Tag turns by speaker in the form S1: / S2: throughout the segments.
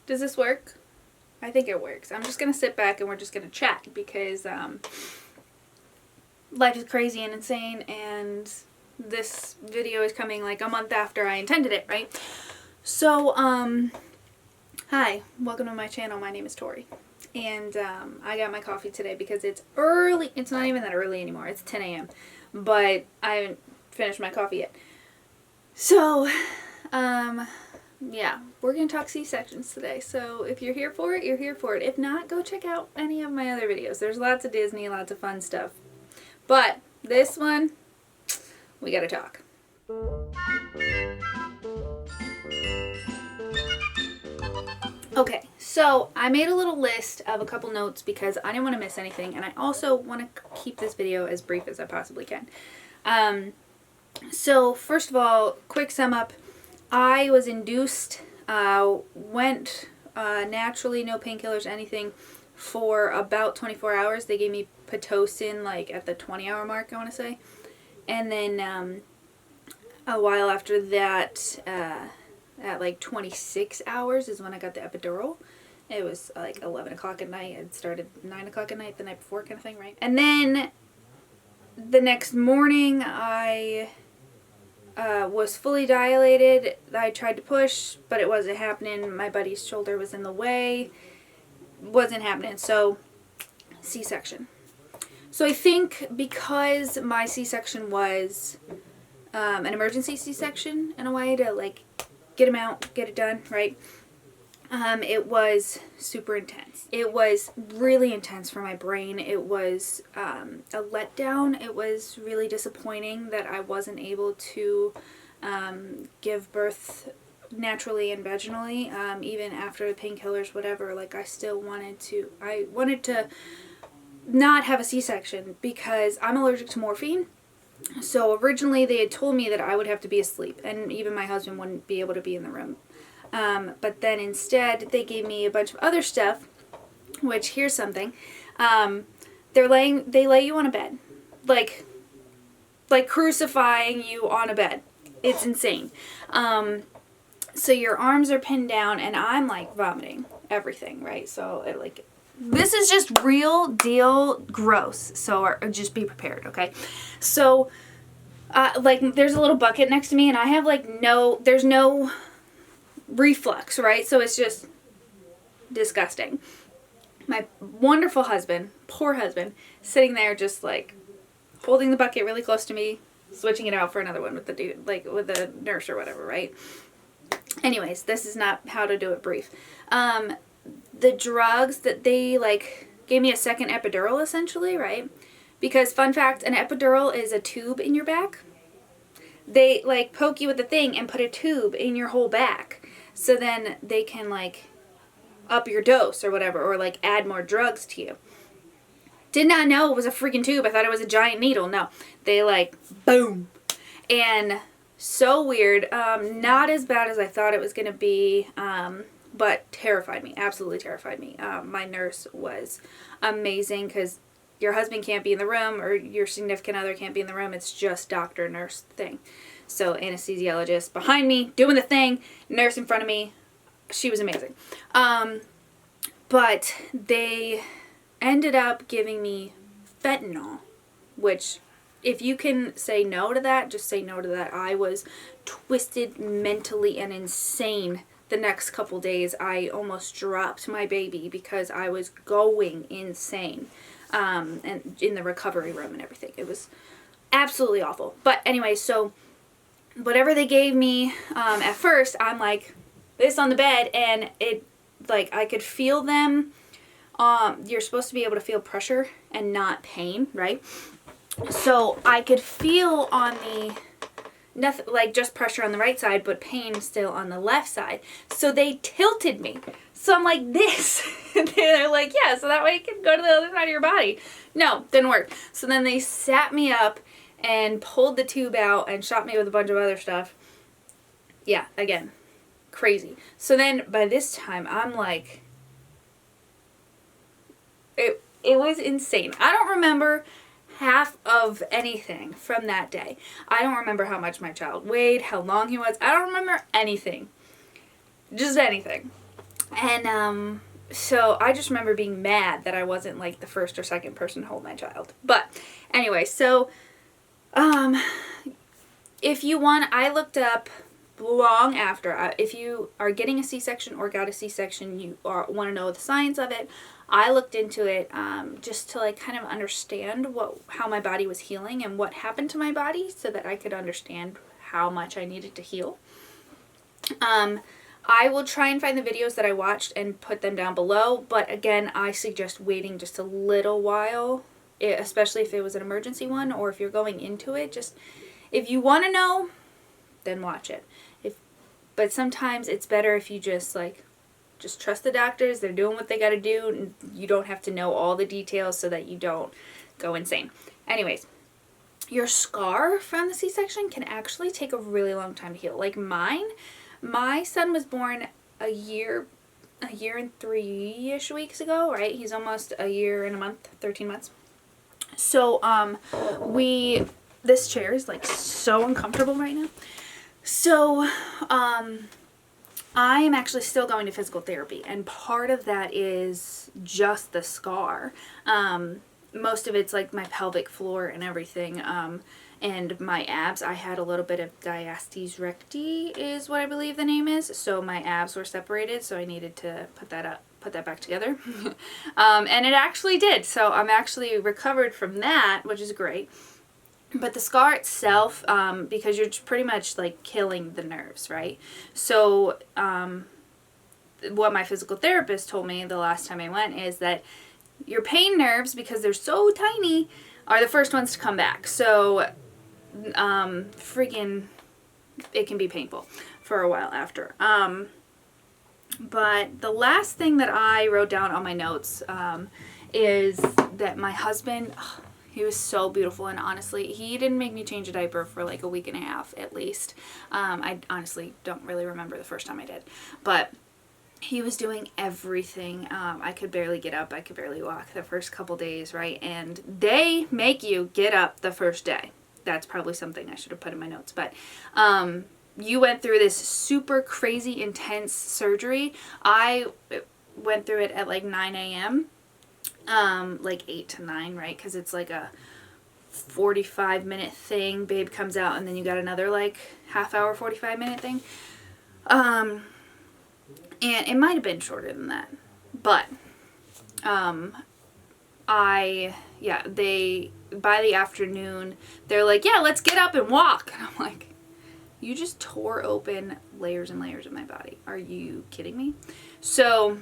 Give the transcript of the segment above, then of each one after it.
S1: Does this work? I think it works. I'm just going to sit back and we're just going to chat because life is crazy and insane, and this video is coming like a month after I intended it, right? So, hi, welcome to my channel. My name is Tori, and I got my coffee today because it's early. It's not even that early anymore. It's 10 a.m., but I haven't finished my coffee yet. So, yeah, we're going to talk C-sections today. So if you're here for it, you're here for it. If not, go check out any of my other videos. There's lots of Disney, lots of fun stuff. But this one, we got to talk. Okay, so I made a little list of a couple notes because I didn't want to miss anything, and I also want to keep this video as brief as I possibly can. So first of all, quick sum up. I was induced, went naturally, no painkillers, anything, for about 24 hours. They gave me Pitocin like at the 20-hour mark, I want to say. And then a while after that, at like 26 hours is when I got the epidural. It was like 11 o'clock at night. It started 9 o'clock at night the night before, kind of thing, right? And then the next morning, I was fully dilated. I tried to push, but it wasn't happening. My buddy's shoulder was in the way. Wasn't happening. So, C-section. So I think because my C-section was an emergency C-section in a way to like get him out, get it done, right? It was super intense. It was really intense for my brain. It was a letdown. It was really disappointing that I wasn't able to give birth naturally and vaginally, even after the painkillers, whatever. Like, I wanted to not have a C-section because I'm allergic to morphine. So originally they had told me that I would have to be asleep, and even my husband wouldn't be able to be in the room. But then instead they gave me a bunch of other stuff, which, here's something. They lay you on a bed, like crucifying you on a bed. It's insane. So your arms are pinned down, and I'm like vomiting everything, right? So this is just real deal gross. So just be prepared, okay? So, there's a little bucket next to me, and I have there's no reflux, right? So it's just disgusting. My wonderful husband, poor husband, sitting there just like holding the bucket really close to me, switching it out for another one with the dude, with the nurse or whatever, right? Anyways, this is not how to do it brief. The drugs that they gave me a second epidural essentially, right? Because fun fact, an epidural is a tube in your back. They poke you with the thing and put a tube in your whole back. So then they can up your dose or whatever, or add more drugs to you. Did not know it was a freaking tube. I thought it was a giant needle. No, they boom. And so weird. Not as bad as I thought it was going to be, but terrified me. Absolutely terrified me. My nurse was amazing because your husband can't be in the room, or your significant other can't be in the room. It's just doctor, nurse thing. So anesthesiologist behind me doing the thing, nurse in front of me. She was amazing. But they ended up giving me fentanyl, which, if you can say no to that, just say no to that. I was twisted mentally and insane the next couple days. I almost dropped my baby because I was going insane. And in the recovery room and everything. It was absolutely awful. But anyway, so whatever they gave me, at first, I'm this on the bed, and it, I could feel them. You're supposed to be able to feel pressure and not pain, right? So I could feel on the, nothing, just pressure on the right side, but pain still on the left side. So they tilted me. So I'm like this. And they're like, yeah, so that way you can go to the other side of your body. No, didn't work. So then they sat me up and pulled the tube out and shot me with a bunch of other stuff. Yeah, again, crazy. So then by this time, I'm it was insane. I don't remember half of anything from that day. I don't remember how much my child weighed, how long he was. I don't remember anything. Just anything. And so I just remember being mad that I wasn't like the first or second person to hold my child. But anyway, so if you want, I looked up long after, if you are getting a C-section or got a C-section, you want to know the science of it. I looked into it just to like kind of understand how my body was healing and what happened to my body so that I could understand how much I needed to heal. I will try and find the videos that I watched and put them down below, but again, I suggest waiting just a little while, especially if it was an emergency one or if you're going into it. Just if you want to know, then watch it. But sometimes it's better if you just trust the doctors. They're doing what they got to do, and you don't have to know all the details so that you don't go insane. Anyways, your scar from the C-section can actually take a really long time to heal. Like mine, my son was born a year and 3-ish weeks ago, right? He's almost a year and a month, 13 months. So, this chair is like so uncomfortable right now. So, I am actually still going to physical therapy, and part of that is just the scar. Most of it's like my pelvic floor and everything, and my abs. I had a little bit of diastasis recti is what I believe the name is, so my abs were separated, so I needed to put that back together. And it actually did, so I'm actually recovered from that, which is great. But the scar itself, because you're pretty much like killing the nerves, right? So what my physical therapist told me the last time I went is that your pain nerves, because they're so tiny, are the first ones to come back. So freaking, it can be painful for a while after. But the last thing that I wrote down on my notes is that my husband... he was so beautiful, and honestly, he didn't make me change a diaper for like a week and a half at least. I honestly don't really remember the first time I did, but he was doing everything. I could barely get up. I could barely walk the first couple days, right? And they make you get up the first day. That's probably something I should have put in my notes, but you went through this super crazy intense surgery. I went through it at like 9 a.m. Like 8 to 9, right? Because it's like a 45-minute thing. Babe comes out, and then you got another like half-hour, 45-minute thing. And it might have been shorter than that, but they, by the afternoon, they're like, yeah, let's get up and walk. And I'm like, you just tore open layers and layers of my body. Are you kidding me? So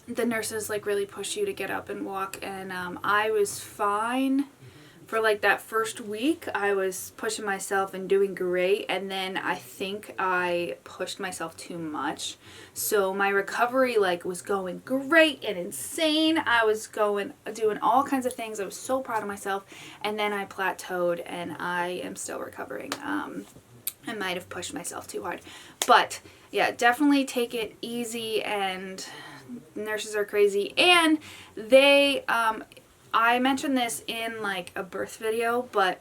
S1: the nurses like really push you to get up and walk, and I was fine for like that first week. I was pushing myself and doing great, and then I think I pushed myself too much, so my recovery like was going great and insane. I was doing all kinds of things. I was so proud of myself, and then I plateaued, and I am still recovering. I might have pushed myself too hard, but yeah, definitely take it easy. And nurses are crazy, and they I mentioned this in like a birth video, but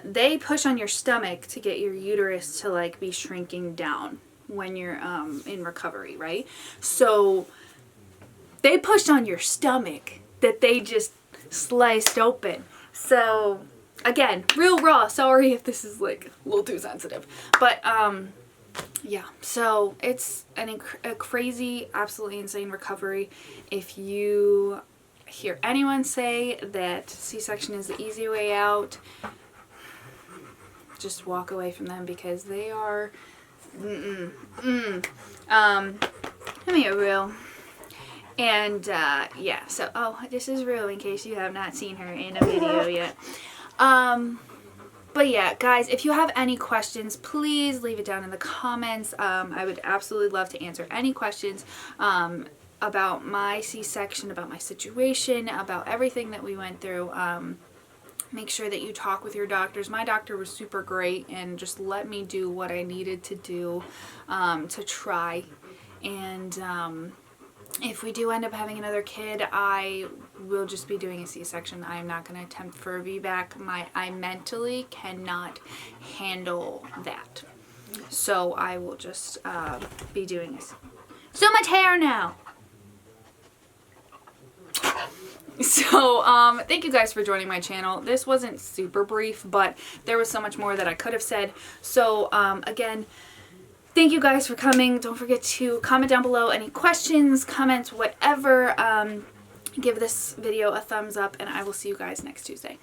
S1: they push on your stomach to get your uterus to like be shrinking down when you're in recovery, right? So they pushed on your stomach that they just sliced open. So again, real raw. Sorry if this is like a little too sensitive, but yeah, so it's a crazy, absolutely insane recovery. If you hear anyone say that C-section is the easy way out, just walk away from them, because they are, let me get real. And yeah, so, this is Rue, in case you have not seen her in a video yet. But yeah, guys, if you have any questions, please leave it down in the comments. I would absolutely love to answer any questions about my C-section, about my situation, about everything that we went through. Make sure that you talk with your doctors. My doctor was super great and just let me do what I needed to do to try. And if we do end up having another kid, I will just be doing a C-section. I am not going to attempt for a VBAC. I mentally cannot handle that. So I will just be doing So much hair now. So, thank you guys for joining my channel. This wasn't super brief, but there was so much more that I could have said. So, again, thank you guys for coming. Don't forget to comment down below any questions, comments, whatever. Give this video a thumbs up, and I will see you guys next Tuesday.